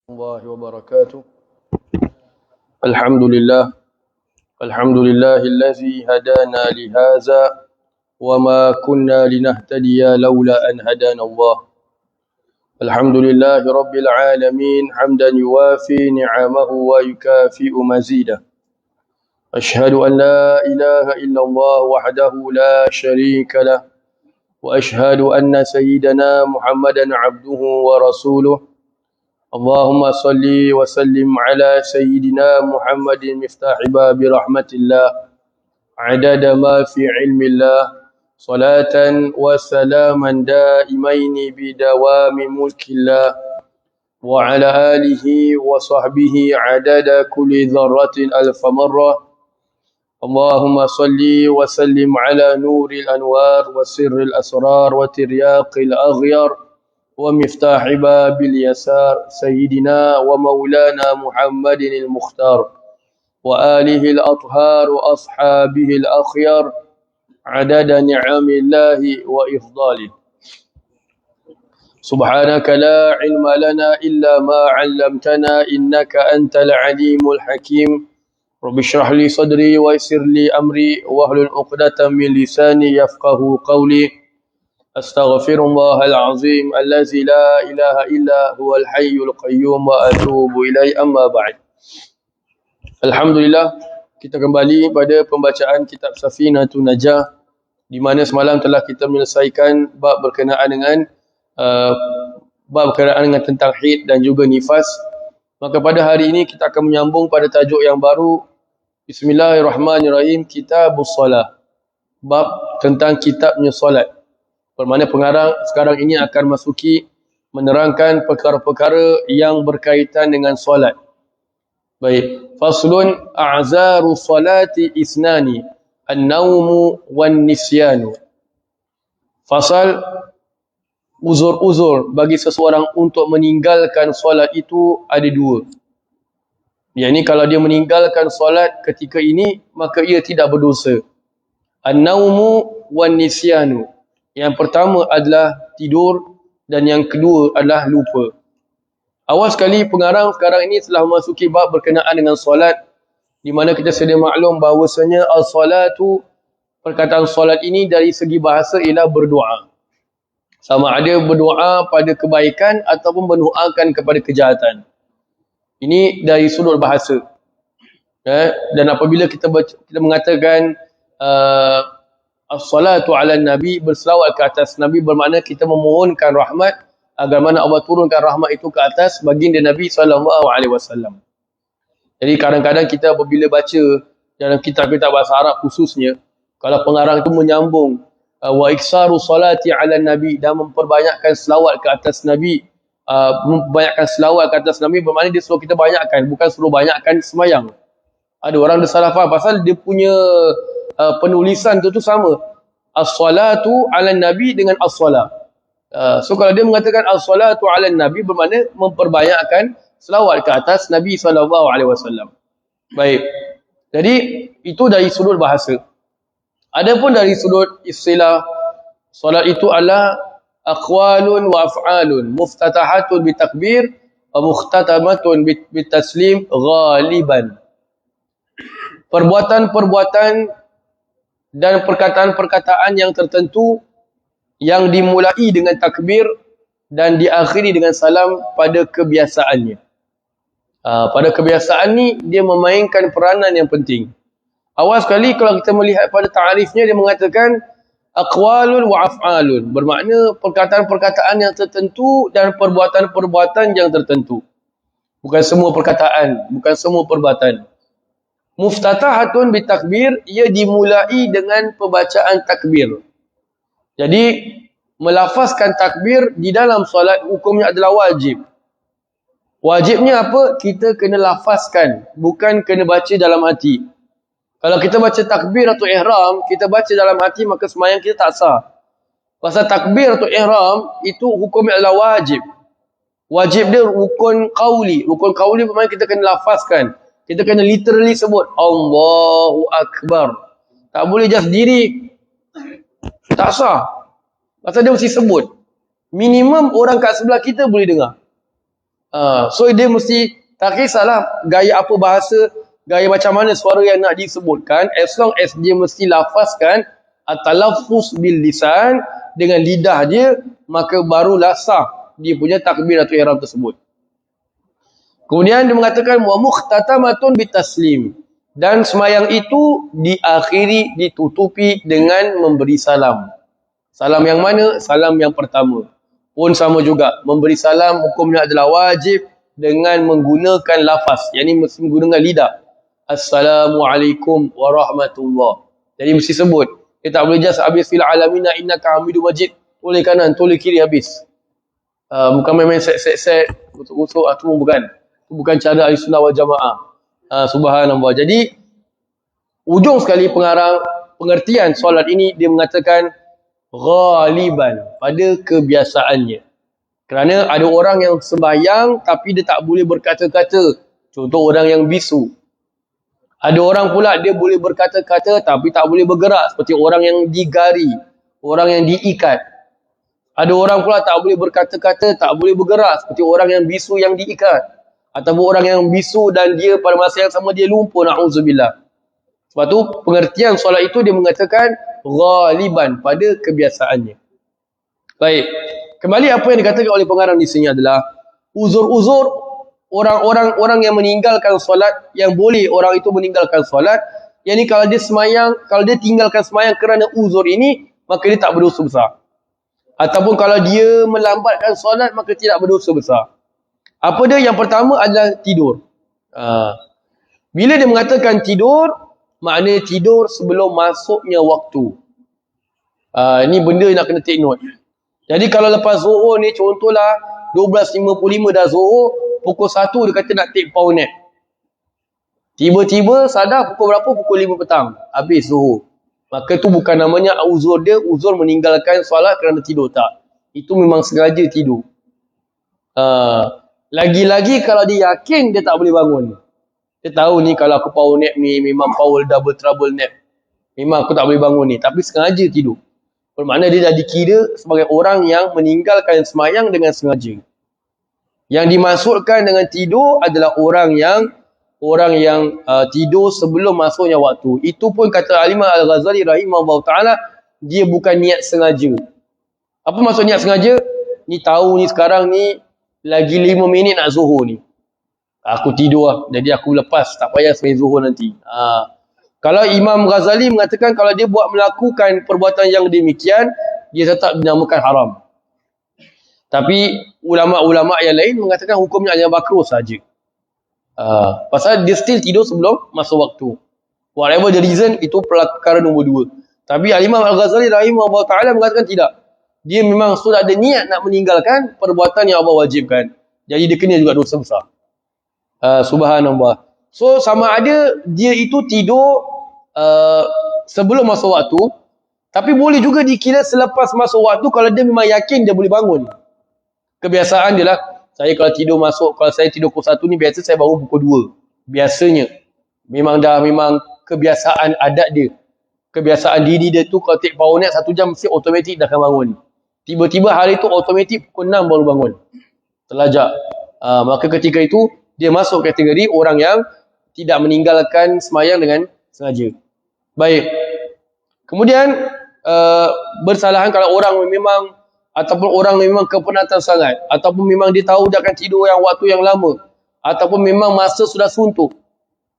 الله وبركاته. الحمد لله الذي هدانا لهذا وما كنا لنهتدي لولا أن هدانا الله. الحمد لله رب العالمين حمدا يوافي نعمه ويكافئ مزيده. أشهد أن لا إله إلا الله وحده لا شريك له، وأشهد أن سيدنا محمدا عبده ورسوله. اللهم صل وسلم على سيدنا محمد مفتاح باب رحمة الله عدد ما في علم الله، صلاة وسلاما دائمين بدوام ملك الله، وعلى آله وصحبه عدد كل ذرة ألف مرة. اللهم صل وسلم على نور الأنوار وسر الأسرار وترياق الأغيار ومفتاح باب اليسار سيدنا ومولانا محمد المختار، وآله الأطهار وأصحابه الأخيار عدد نعم الله وإفضاله. سبحانك لا علم لنا إلا ما علمتنا إنك أنت العليم الحكيم. رب اشرح لي صدري ويسر لي أمري واحلل عقدة من لساني يفقه قولي. أستغفر الله العظيم الذي لا إله إلا هو الحي القيوم وأتوب إليه. أما بعد. Alhamdulillah, kita kembali pada pembacaan kitab Safinatun Najah, di mana semalam telah kita menyelesaikan bab berkenaan dengan tentang haid dan juga nifas. Maka pada hari ini kita akan menyambung pada tajuk yang baru. Bismillahirrahmanirrahim. Kitabus Salah. Bab tentang kitabnya solat. Bermakna pengarang sekarang ini akan menerangkan perkara-perkara yang berkaitan dengan solat. Baik. Faslun a'zaru salati isnani, an-nawmu wan-nisyanu. Fasal uzur-uzur bagi seseorang untuk meninggalkan solat itu ada dua. Yang ini kalau dia meninggalkan solat ketika ini, maka ia tidak berdosa. An-nawmu wan-nisyanu. Yang pertama adalah tidur dan yang kedua adalah lupa. Awal sekali pengarang sekarang ini telah memasuki bab berkenaan dengan solat, di mana kita sedia maklum bahawasanya as-salatu, perkataan solat ini dari segi bahasa ialah berdoa. Sama ada berdoa pada kebaikan ataupun mendoakan kepada kejahatan. Ini dari sudut bahasa. Dan apabila kita mengatakan as-salatu ala nabi, berselawat ke atas Nabi, bermakna kita memohonkan rahmat agar mana Allah turunkan rahmat itu ke atas baginda Nabi SAW. Jadi kadang-kadang kita apabila baca dalam kitab-kitab bahasa Arab khususnya, kalau pengarang itu menyambung wa iksaru salati ala nabi, dan memperbanyakkan selawat ke atas Nabi, bermakna dia suruh kita banyakkan, bukan suruh banyakkan semayang. Ada orang dia salah faham pasal dia punya penulisan tu sama. As-salatu ala nabi dengan as-salat. So kalau dia mengatakan as-salatu ala nabi, bermakna memperbanyakkan selawat ke atas Nabi SAW. Baik. Jadi itu dari sudut bahasa. Adapun dari sudut istilah, solat itu adalah aqwalun wa af'alun muftatahatun bitakbir wa mukhtatamatun bitaslim ghaliban. Perbuatan-perbuatan dan perkataan-perkataan yang tertentu yang dimulai dengan takbir dan diakhiri dengan salam pada kebiasaannya. Pada kebiasaan ni dia memainkan peranan yang penting. Awal sekali kalau kita melihat pada ta'arifnya, dia mengatakan aqwalun wa af'alun, bermakna perkataan-perkataan yang tertentu dan perbuatan-perbuatan yang tertentu. Bukan semua perkataan, bukan semua perbuatan. Muftatahatun bitakbir, ia dimulai dengan pembacaan takbir. Jadi melafazkan takbir di dalam solat hukumnya adalah wajib. Wajibnya apa? Kita kena lafazkan, bukan kena baca dalam hati. Kalau kita baca takbir atau ihram, kita baca dalam hati, maka sembahyang kita tak sah. Pasal takbir atau ihram itu hukumnya adalah wajib. Wajib dia rukun qauli. Rukun qauli bermakna kita kena lafazkan. Kita kena literally sebut Allahu Akbar. Tak boleh just diri. Tak sah. Pasal dia mesti sebut. Minimum orang kat sebelah kita boleh dengar. So dia mesti, tak kisahlah gaya apa bahasa, gaya macam mana suara yang nak disebutkan, as long as dia mesti lafazkan at-talaffuz bil lisan dengan lidah dia, maka barulah sah dia punya takbiratul ihram tersebut. Kemudian dia mengatakan wa mukhtatamatun bitaslim, dan semayang itu diakhiri, ditutupi dengan memberi salam. Salam yang mana? Salam yang pertama. Pun sama juga, memberi salam hukumnya adalah wajib dengan menggunakan lafaz, yakni mesti menggunakan lidah. Assalamualaikum warahmatullahi. Jadi mesti sebut. Dia tak boleh just habis fil alamina innaka hamidum majid, toleh kanan, toleh kiri habis. Bukan main-main set, usuk-usuk, tu bukan. Itu bukan cara Ahlussunnah wal Jamaah. Subhanallah. Jadi ujung sekali pengertian solat ini, dia mengatakan ghaliban, pada kebiasaannya. Kerana ada orang yang sembahyang tapi dia tak boleh berkata-kata. Contoh orang yang bisu. Ada orang pula dia boleh berkata-kata tapi tak boleh bergerak, seperti orang yang digari, orang yang diikat. Ada orang pula tak boleh berkata-kata, tak boleh bergerak, seperti orang yang bisu yang diikat. Ataupun orang yang bisu dan dia pada masa yang sama dia lumpuh, na'udzubillah. Sebab tu pengertian solat itu dia mengatakan ghaliban, pada kebiasaannya. Baik. Kembali apa yang dikatakan oleh pengarang di sini adalah uzur-uzur orang yang meninggalkan solat, yang boleh orang itu meninggalkan solat. Yang ni kalau dia semayang, kalau dia tinggalkan semayang kerana uzur ini, maka dia tak berdosa besar. Ataupun kalau dia melambatkan solat, maka tidak berdosa besar. Apa dia? Yang pertama adalah tidur. Bila dia mengatakan tidur, maknanya tidur sebelum masuknya waktu. Ini benda yang nak kena take note. Jadi kalau lepas zuhur ni, contohlah 12.55 dah zuhur, pukul 1 dia kata nak take power nap. Tiba-tiba sadar pukul berapa? Pukul 5 petang. Habis zuhur. Maka tu bukan namanya uzur dia, uzur meninggalkan solat kerana tidur. Tak. Itu memang sengaja tidur. Lagi-lagi kalau dia yakin dia tak boleh bangun. Dia tahu ni kalau aku power nap ni memang power double trouble nap. Memang aku tak boleh bangun ni. Tapi sengaja tidur. Bermakna dia dah dikira sebagai orang yang meninggalkan semayang dengan sengaja. Yang dimaksudkan dengan tidur adalah orang yang tidur sebelum masuknya waktu. Itu pun kata Al-Imam Al-Ghazali rahimahullah ta'ala, dia bukan niat sengaja. Apa maksud niat sengaja? Ni tahu ni sekarang ni lagi 5 minit nak zuhur ni. Aku tidur lah. Jadi aku lepas. Tak payah sembahyang zuhur nanti. Kalau Imam Ghazali mengatakan kalau dia melakukan perbuatan yang demikian, dia tetap dinamakan haram. Tapi ulama-ulama yang lain mengatakan hukumnya hanya makruh saja. Pasal dia still tidur sebelum masuk waktu. Whatever the reason, itu perkara nombor 2. Tapi Imam Al-Ghazali rahimahullah ta'ala mengatakan tidak. Dia memang sudah ada niat nak meninggalkan perbuatan yang Allah wajibkan. Jadi dia kena juga dosa besar. Subhanallah. So sama ada dia itu tidur sebelum masuk waktu, tapi boleh juga dikira selepas masuk waktu kalau dia memang yakin dia boleh bangun. Kebiasaan dia lah, saya kalau saya tidur pukul 1 ni, biasa saya bangun pukul 2. Biasanya. Memang kebiasaan adat dia. Kebiasaan diri dia tu kalau take power nap 1 jam mesti automatik dah akan bangun. Tiba-tiba hari tu automatik pukul 6 baru bangun. Terlajak. Maka ketika itu dia masuk kategori orang yang tidak meninggalkan semayang dengan sengaja. Baik. Kemudian bersalahan kalau orang memang, ataupun orang memang kepenatan sangat, ataupun memang dia tahu dia akan tidur yang waktu yang lama, ataupun memang masa sudah suntuk.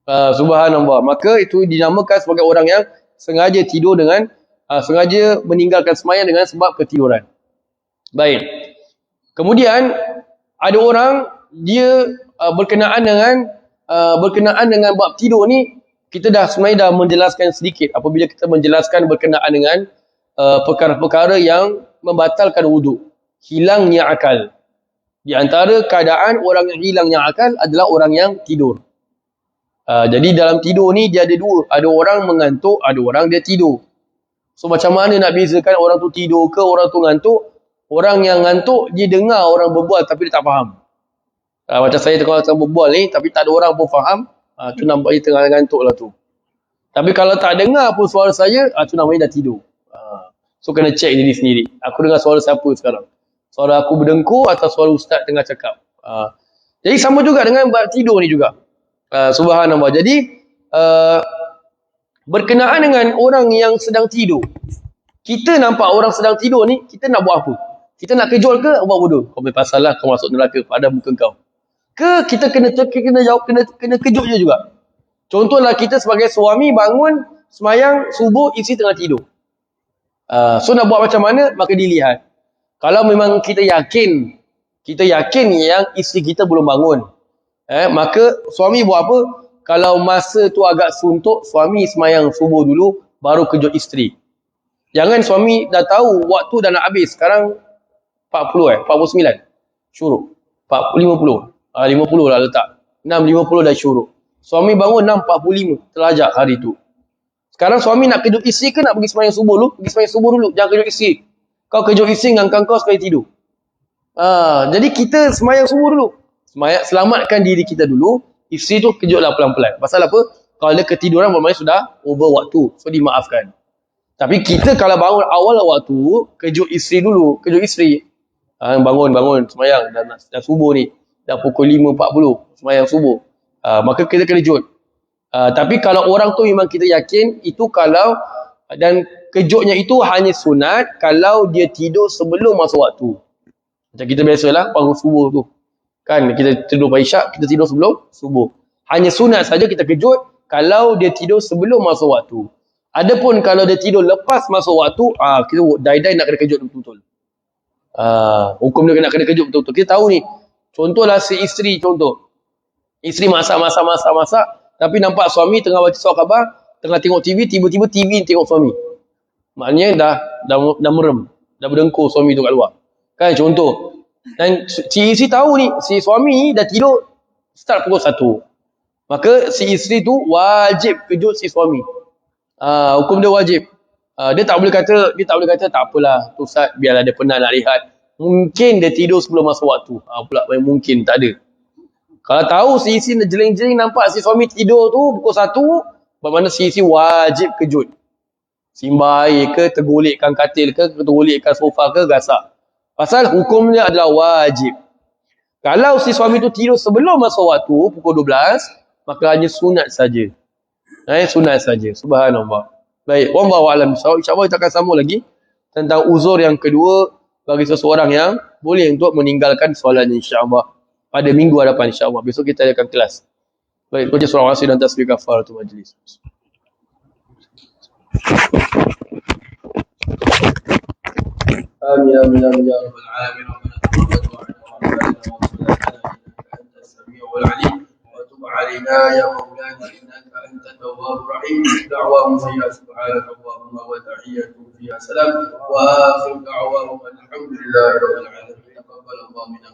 Subhanallah. Maka itu dinamakan sebagai orang yang sengaja tidur dengan sengaja meninggalkan semayang dengan sebab ketiduran. Baik. Kemudian ada orang dia berkenaan dengan bab tidur ni, kita sebenarnya dah menjelaskan sedikit apabila kita menjelaskan berkenaan dengan perkara-perkara yang membatalkan wuduk, hilangnya akal. Di antara keadaan orang yang hilangnya akal adalah orang yang tidur. Jadi dalam tidur ni dia ada dua, ada orang mengantuk, ada orang dia tidur. So macam mana nak bezakan orang tu tidur ke orang tu ngantuk? Orang yang ngantuk dia dengar orang berbual tapi dia tak faham. Macam saya tengah berbual ni tapi tak ada orang pun faham, tu nampak dia tengah ngantuk lah tu. Tapi kalau tak dengar pun suara saya, tu namanya dah tidur. So kena check diri sendiri. Aku dengar suara siapa sekarang? Suara aku berdengkur atau suara ustaz tengah cakap? Jadi sama juga dengan tidur ni juga. Subhanallah. Jadi berkenaan dengan orang yang sedang tidur. Kita nampak orang sedang tidur ni, kita nak buat apa? Kita nak kejut ke buat bodoh? Kau berpasal lah, kau masuk neraka pada muka kau. Ke kita kena jawab, kena kejut je juga. Contohlah kita sebagai suami bangun semayang subuh, isteri tengah tidur. So nak buat macam mana? Maka dilihat. Kalau memang kita yakin yang isteri kita belum bangun, maka suami buat apa? Kalau masa tu agak suntuk, suami semayang subuh dulu, baru kejut isteri. Jangan suami dah tahu waktu dah nak habis. Sekarang 49 syuruk. 50 lah letak. 6.50 dah syuruk. Suami bangun 6.45 terlajak hari tu. Sekarang suami nak kejut isteri ke nak pergi semayang subuh dulu? Pergi semayang subuh dulu, jangan kejut isteri. Kau kejut isteri dengan kau sekali tidur. Jadi kita semayang subuh dulu. Selamatkan diri kita dulu. Isteri tu kejutlah pelan-pelan. Pasal apa? Kalau dia ketiduran bermakna sudah over waktu. So dimaafkan. Tapi kita kalau bangun awal waktu, kejut isteri dulu. Kejut isteri. Bangun semayang. Dah subuh ni. Dah pukul 5.40. Semayang subuh. Maka kita kejut. Tapi kalau orang tu memang kita yakin, itu kalau, dan kejutnya itu hanya sunat kalau dia tidur sebelum masuk waktu. Macam kita biasalah, bangun subuh tu. Kan, kita tidur pada isyak, kita tidur sebelum subuh. Hanya sunat saja kita kejut kalau dia tidur sebelum masuk waktu. Adapun kalau dia tidur lepas masuk waktu, kita die-die nak kena kejut betul-betul. Hukum dia nak kena kejut betul-betul. Kita tahu ni, contohlah si isteri, contoh. Isteri masak, tapi nampak suami tengah baca surah khabar, tengah tengok TV, tiba-tiba TV tengok suami. Maknanya dah merem, dah berdengkur suami tu kat luar. Kan, contoh. Dan si isteri tahu ni, si suami ni dah tidur start pukul 1. Maka si isteri tu wajib kejut si suami. Hukum dia wajib. Dia tak boleh kata tak apalah, tu Ustaz, biarlah dia penat nak rehat. Mungkin dia tidur sebelum masuk waktu. Pula mungkin tak ada. Kalau tahu si isteri jeling-jeling nampak si suami tidur tu pukul 1, bermakna si isteri wajib kejut. Simbah air ke, tergolekkan katil ke, tergolekkan sofa ke, gasak. Pasal hukumnya adalah wajib. Kalau si suami tu tidur sebelum masuk waktu, pukul 12, maka hanya sunat saja. Sunat saja. Subhanallah. Baik, wallahu a'lam bishawab. InsyaAllah kita akan sambung lagi tentang uzur yang kedua bagi seseorang yang boleh untuk meninggalkan solat, insyaAllah. Pada minggu hadapan, insyaAllah. Besok kita akan kelas. Baik, baca surah Al-Asr dan tasbih kafaratul majlis. آمين آمين آمين يا رب العالمين. ربنا تقبل دعاءنا وصلاتنا إنك أنت السميع العليم وتب علينا يا مولانا إنك أنت التواب الرحيم. دعواهم فيها سبحانك اللهم وتحياتهم فيها سلام وآخر دعواهم الحمد لله رب العالمين. تقبل الله منا